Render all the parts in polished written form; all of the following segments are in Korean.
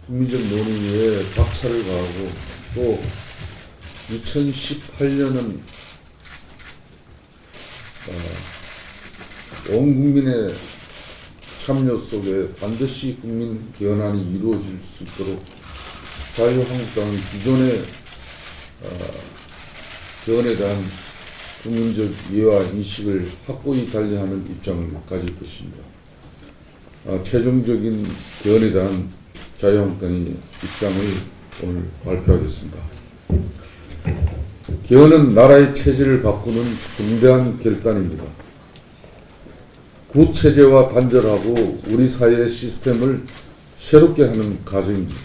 국민적 논의에 박차를 가하고 또 2018년은 온 국민의 참여 속에 반드시 국민 개헌안이 이루어질 수 있도록 자유한국당은 기존의 개헌에 대한 국민적 이해와 인식을 확고히 달리하는 입장을 가질 것입니다. 최종적인 개헌에 대한 자유한국당의 입장을 오늘 발표하겠습니다. 개헌은 나라의 체제를 바꾸는 중대한 결단입니다. 구체제와 단절하고 우리 사회의 시스템을 새롭게 하는 과정입니다.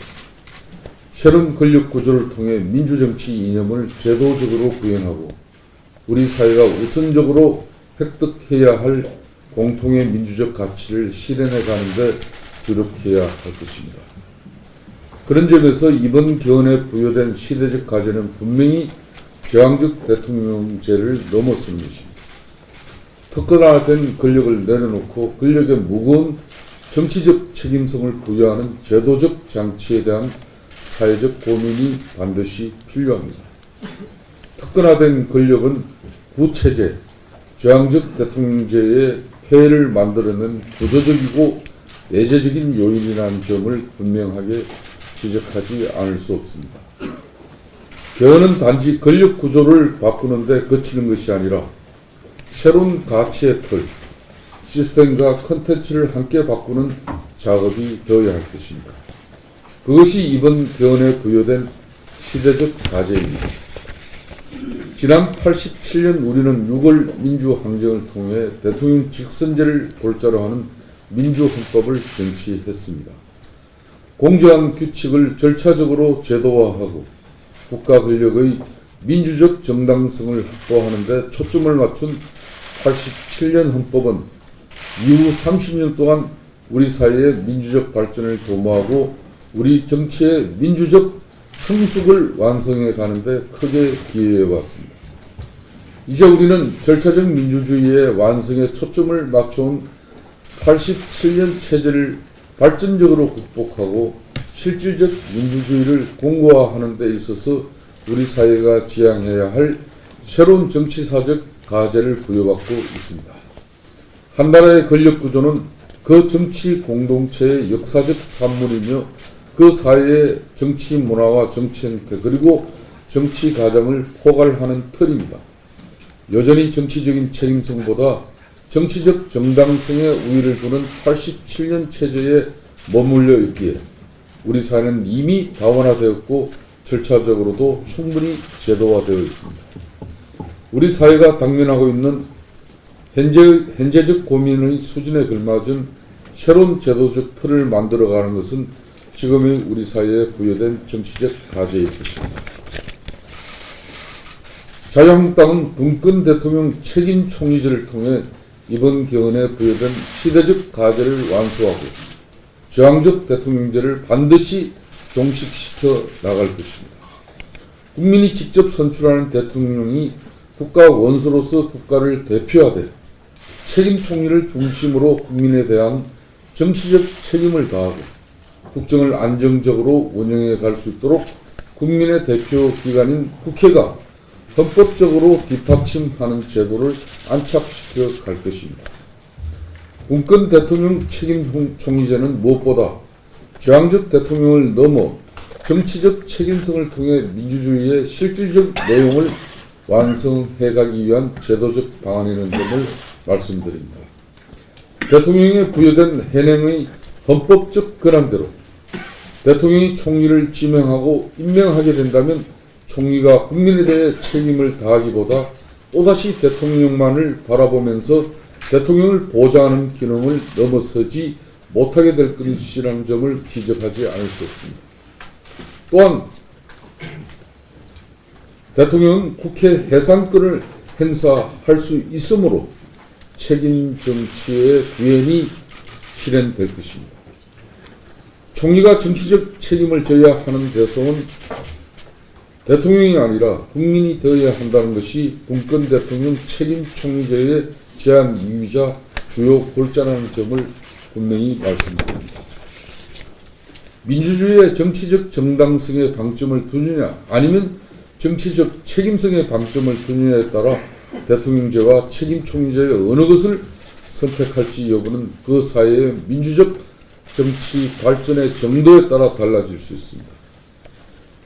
새로운 권력 구조를 통해 민주정치 이념을 제도적으로 구현하고 우리 사회가 우선적으로 획득해야 할 공통의 민주적 가치를 실현해 가는 데 주력해야 할 것입니다. 그런 점에서 이번 개헌에 부여된 시대적 과제는 분명히 제왕적 대통령제를 넘어서는 것입니다. 특권화된 권력을 내려놓고 권력의 무거운 정치적 책임성을 부여하는 제도적 장치에 대한 사회적 고민이 반드시 필요합니다. 특권화된 권력은 구체제, 제왕적 대통령제의 폐해를 만들어낸 구조적이고 내재적인 요인이라는 점을 분명하게 지적하지 않을 수 없습니다. 개헌은 단지 권력 구조를 바꾸는 데 그치는 것이 아니라 새로운 가치의 틀, 시스템과 컨텐츠를 함께 바꾸는 작업이 되어야 할 것입니다. 그것이 이번 개헌에 부여된 시대적 과제입니다. 지난 87년 우리는 6월 민주항쟁을 통해 대통령 직선제를 골자로 하는 민주헌법을 쟁취했습니다. 공정한 규칙을 절차적으로 제도화하고 국가 권력의 민주적 정당성을 확보하는 데 초점을 맞춘 87년 헌법은 이후 30년 동안 우리 사회의 민주적 발전을 도모하고 우리 정치의 민주적 성숙을 완성해 가는 데 크게 기여해 왔습니다. 이제 우리는 절차적 민주주의의 완성에 초점을 맞춰온 87년 체제를 발전적으로 극복하고 실질적 민주주의를 공고화하는 데 있어서 우리 사회가 지향해야 할 새로운 정치사적 과제를 부여받고 있습니다. 한 나라의 권력구조는 그 정치 공동체의 역사적 산물이며 그 사회의 정치 문화와 정치 행태 그리고 정치 가정을 포괄하는 틀입니다. 여전히 정치적인 책임성보다 정치적 정당성에 우위를 두는 87년 체제에 머물러 있기에 우리 사회는 이미 다원화되었고 절차적으로도 충분히 제도화되어 있습니다. 우리 사회가 당면하고 있는 현재적 고민의 수준에 걸맞은 새로운 제도적 틀을 만들어가는 것은 지금의 우리 사회에 부여된 정치적 과제일 것입니다. 자유한국당은 문건 대통령 책임 총리제를 통해 이번 개헌에 부여된 시대적 과제를 완수하고 제왕적 대통령제를 반드시 종식시켜 나갈 것입니다. 국민이 직접 선출하는 대통령이 국가 원수로서 국가를 대표하되 책임 총리를 중심으로 국민에 대한 정치적 책임을 다하고 국정을 안정적으로 운영해 갈 수 있도록 국민의 대표 기관인 국회가 헌법적으로 뒷받침하는 제도를 안착시켜 갈 것입니다. 문건 대통령 책임 총리제는 무엇보다 제왕적 대통령을 넘어 정치적 책임성을 통해 민주주의의 실질적 내용을 완성해가기 위한 제도적 방안이라는 점을 말씀드립니다. 대통령에 부여된 현행의 헌법적 권한대로 대통령이 총리를 지명하고 임명하게 된다면 총리가 국민에 대해 책임을 다하기보다 또다시 대통령만을 바라보면서 대통령을 보좌하는 기능을 넘어서지 못하게 될 것이라는 점을 지적하지 않을 수 없습니다. 또한 대통령은 국회 해산권을 행사할 수 있으므로 책임 정치의 구현이 실현될 것입니다. 총리가 정치적 책임을 져야 하는 대상은 대통령이 아니라 국민이 되어야 한다는 것이 문건 대통령 책임 총리제의 제안 이유이자 주요 골자라는 점을 분명히 말씀드립니다. 민주주의의 정치적 정당성의 방점을 두느냐 아니면 정치적 책임성의 방점을 두느냐에 따라 대통령제와 책임 총리제의 어느 것을 선택할지 여부는 그 사회의 민주적 정치 발전의 정도에 따라 달라질 수 있습니다.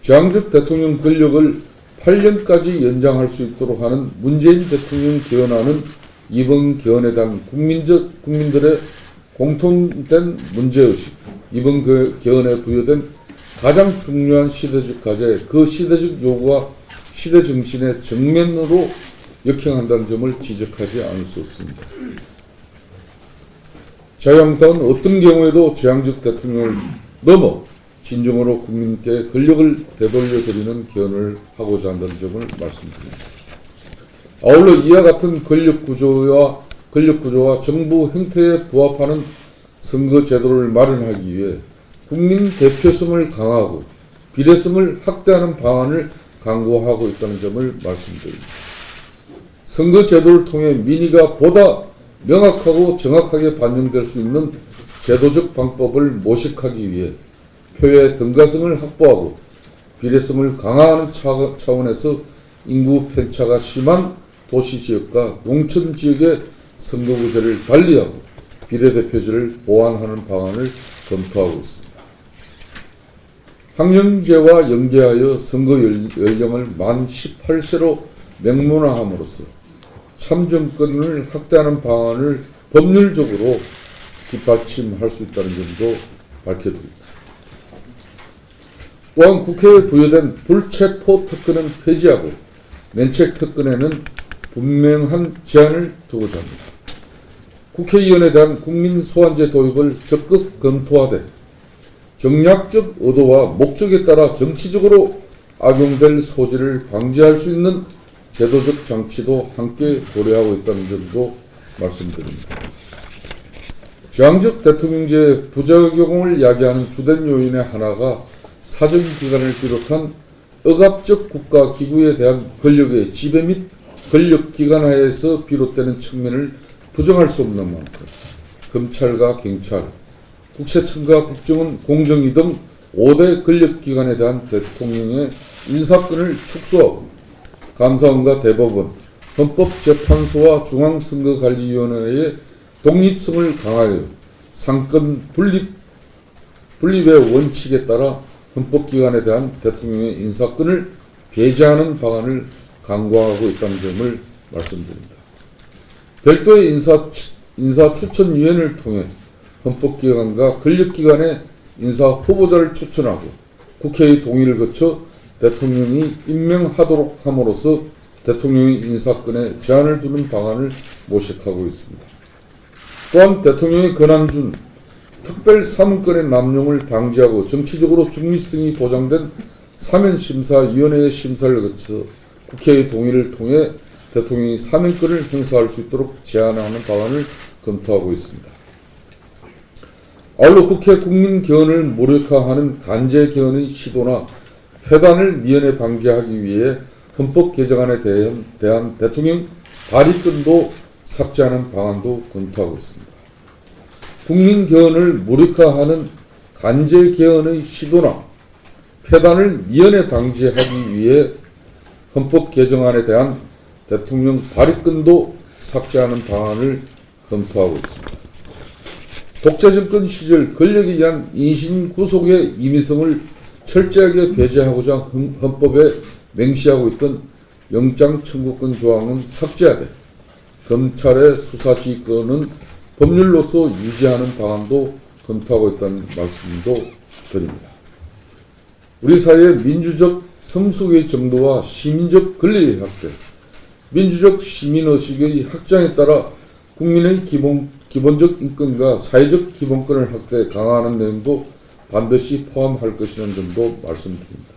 제왕적 대통령 권력을 8년까지 연장할 수 있도록 하는 문재인 대통령 개헌안은 이번 개헌에 대한 국민들의 공통된 문제의식, 이번 그 개헌에 부여된 가장 중요한 시대적 과제, 그 시대적 요구와 시대 정신의 정면으로 역행한다는 점을 지적하지 않을 수 없습니다. 자유한국당은 어떤 경우에도 제왕적 대통령을 넘어 진정으로 국민께 권력을 되돌려드리는 개헌을 하고자 한다는 점을 말씀드립니다. 아울러 이와 같은 권력구조와 정부 행태에 부합하는 선거제도를 마련하기 위해 국민 대표성을 강화하고 비례성을 확대하는 방안을 강구하고 있다는 점을 말씀드립니다. 선거제도를 통해 민의가 보다 명확하고 정확하게 반영될 수 있는 제도적 방법을 모색하기 위해 표의 등가성을 확보하고 비례성을 강화하는 차원에서 인구 편차가 심한 도시지역과 농촌지역의 선거구제를 달리하고 비례대표제를 보완하는 방안을 검토하고 있습니다. 학령제와 연계하여 선거 연령을 만 18세로 명문화함으로써 참정권을 확대하는 방안을 법률적으로 뒷받침할 수 있다는 점도 밝혀드립니다. 또한 국회에 부여된 불체포 특권은 폐지하고 면책 특권에는 분명한 제한을 두고자 합니다. 국회의원에 대한 국민 소환제 도입을 적극 검토하되 정략적 의도와 목적에 따라 정치적으로 악용될 소지를 방지할 수 있는 제도적 장치도 함께 고려하고 있다는 점도 말씀드립니다. 제왕적 대통령제의 부작용을 야기하는 주된 요인의 하나가 사정기관을 비롯한 억압적 국가기구에 대한 권력의 지배 및 권력기관하에서 비롯되는 측면을 부정할 수 없는 만큼 검찰과 경찰, 국세청과 국정원, 공정위 등 5대 권력기관에 대한 대통령의 인사권을 축소하고 감사원과 대법원, 헌법재판소와 중앙선거관리위원회의 독립성을 강화하여 상권 분립의 원칙에 따라 헌법기관에 대한 대통령의 인사권을 배제하는 방안을 강구하고 있다는 점을 말씀드립니다. 별도의 인사추천위원회를 통해 헌법기관과 권력기관의 인사 후보자를 추천하고 국회의 동의를 거쳐 대통령이 임명하도록 함으로써 대통령의 인사권에 제한을 두는 방안을 모색하고 있습니다. 또한 대통령의 권한 중 특별사문권의 남용을 방지하고 정치적으로 중립성이 보장된 사면심사위원회의 심사를 거쳐 국회의 동의를 통해 대통령이 사면권을 행사할 수 있도록 제한하는 방안을 검토하고 있습니다. 아울러 국회 국민개헌을 무력화하는 간제개헌의 시도나 폐단을 미연에 방지하기 위해 헌법 개정안에 대한 대통령 발의권도 삭제하는 방안도 검토하고 있습니다. 국민개헌을 무력화하는 간제개헌의 시도나 폐단을 미연에 방지하기 위해 헌법 개정안에 대한 대통령 발의권도 삭제하는 방안을 검토하고 있습니다. 독재정권 시절 권력에 의한 인신구속의 임의성을 철저하게 배제하고자 헌법에 명시하고 있던 영장청구권 조항은 삭제하되 검찰의 수사지휘권은 법률로서 유지하는 방안도 검토하고 있다는 말씀도 드립니다. 우리 사회의 민주적 성숙의 정도와 시민적 권리의 확대, 민주적 시민의식의 확장에 따라 국민의 기본적 인권과 사회적 기본권을 확대 강화하는 내용도 반드시 포함할 것이라는 점도 말씀드립니다.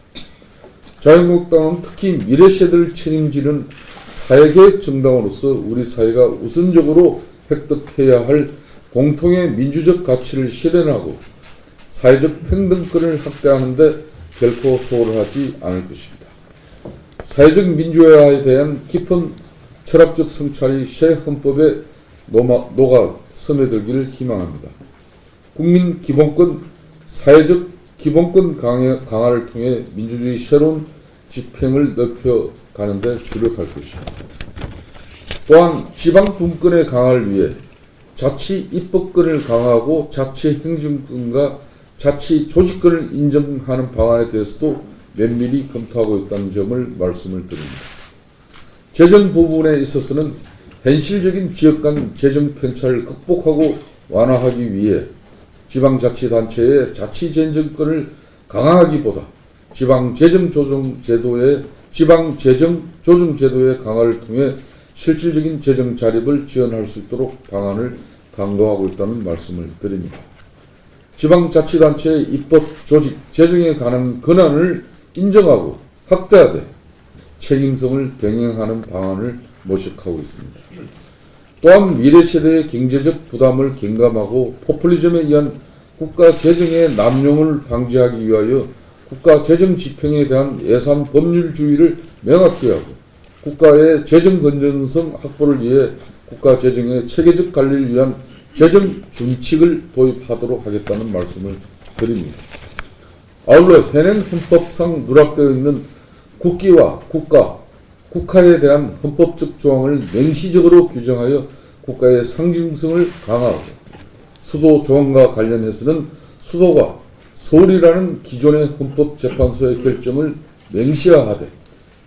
자유한국당은 특히 미래세대를 책임지는 사회개혁 정당으로서 우리 사회가 우선적으로 획득해야 할 공통의 민주적 가치를 실현하고 사회적 평등권을 확대하는 데 결코 소홀하지 않을 것입니다. 사회적 민주화에 대한 깊은 철학적 성찰이 새 헌법에 녹아 스며들기를 희망합니다. 국민 기본권, 사회적 기본권 강화를 통해 민주주의 새로운 집행을 넓혀가는 데 주력할 것입니다. 또한 지방 분권의 강화를 위해 자치 입법권을 강화하고 자치 행정권과 자치 조직권을 인정하는 방안에 대해서도 면밀히 검토하고 있다는 점을 말씀을 드립니다. 재정 부분에 있어서는 현실적인 지역 간 재정 편차를 극복하고 완화하기 위해 지방자치단체의 자치재정권을 강화하기보다 지방재정 조정제도의 강화를 통해 실질적인 재정 자립을 지원할 수 있도록 방안을 강구하고 있다는 말씀을 드립니다. 지방자치단체의 입법, 조직, 재정에 관한 권한을 인정하고 확대하되 책임성을 병행하는 방안을 모색하고 있습니다. 또한 미래 세대의 경제적 부담을 경감하고 포퓰리즘에 의한 국가 재정의 남용을 방지하기 위하여 국가 재정 집행에 대한 예산 법률주의를 명확히 하고 국가의 재정 건전성 확보를 위해 국가 재정의 체계적 관리를 위한 재정 준칙을 도입하도록 하겠다는 말씀을 드립니다. 아울러 현행 헌법상 누락되어 있는 국기와 국가에 대한 헌법적 조항을 명시적으로 규정하여 국가의 상징성을 강화하고 수도 조항과 관련해서는 수도가 서울이라는 기존의 헌법재판소의 결정을 명시화하되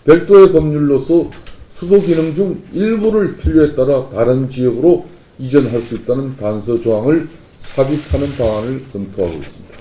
별도의 법률로서 수도 기능 중 일부를 필요에 따라 다른 지역으로 이전할 수 있다는 단서 조항을 삽입하는 방안을 검토하고 있습니다.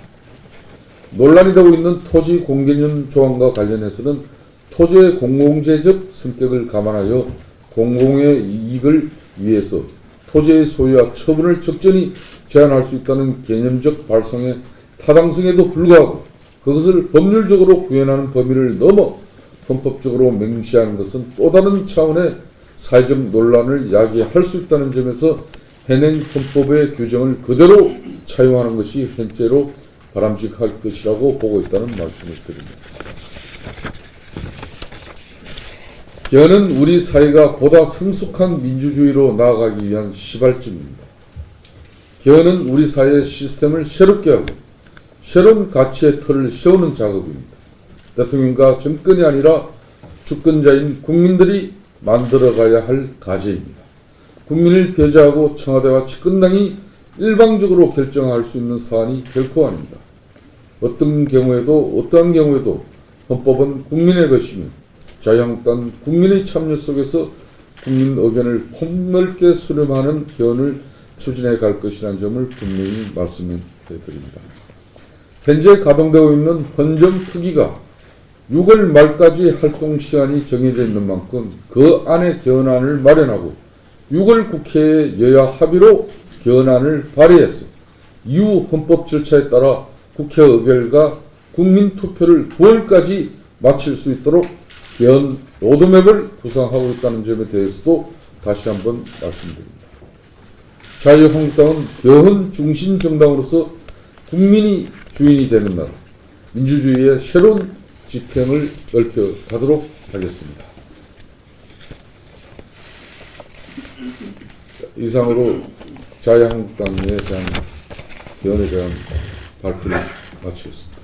논란이 되고 있는 토지 공개념 조항과 관련해서는 토지의 공공재적 성격을 감안하여 공공의 이익을 위해서 토지의 소유와 처분을 적절히 제한할 수 있다는 개념적 발상의 타당성에도 불구하고 그것을 법률적으로 구현하는 범위를 넘어 헌법적으로 명시하는 것은 또 다른 차원의 사회적 논란을 야기할 수 있다는 점에서 현행 헌법의 규정을 그대로 차용하는 것이 현재로 바람직할 것이라고 보고 있다는 말씀을 드립니다. 개헌은 우리 사회가 보다 성숙한 민주주의로 나아가기 위한 시발점입니다. 개헌은 우리 사회의 시스템을 새롭게 하고 새로운 가치의 틀을 세우는 작업입니다. 대통령과 정권이 아니라 주권자인 국민들이 만들어가야 할 과제입니다. 국민을 배제하고 청와대와 집권당이 일방적으로 결정할 수 있는 사안이 결코 아닙니다. 어떠한 경우에도 헌법은 국민의 것이며 자유한국당 국민의 참여 속에서 국민 의견을 폭넓게 수렴하는 개헌을 추진해 갈 것이라는 점을 분명히 말씀해 드립니다. 현재 가동되고 있는 헌정 특위가 6월 말까지 활동 시간이 정해져 있는 만큼 그 안에 개헌안을 마련하고 6월 국회의 여야 합의로 개헌안을 발의해서 이후 헌법 절차에 따라 국회 의결과 국민 투표를 9월까지 마칠 수 있도록 개헌 로드맵을 구상하고 있다는 점에 대해서도 다시 한번 말씀드립니다. 자유한국당은 개헌 중심 정당으로서 국민이 주인이 되는 나라, 민주주의의 새로운 집행을 넓혀가도록 하겠습니다. 이상으로 자유한국당에 대한 개헌에 대한 발표를 마치겠습니다.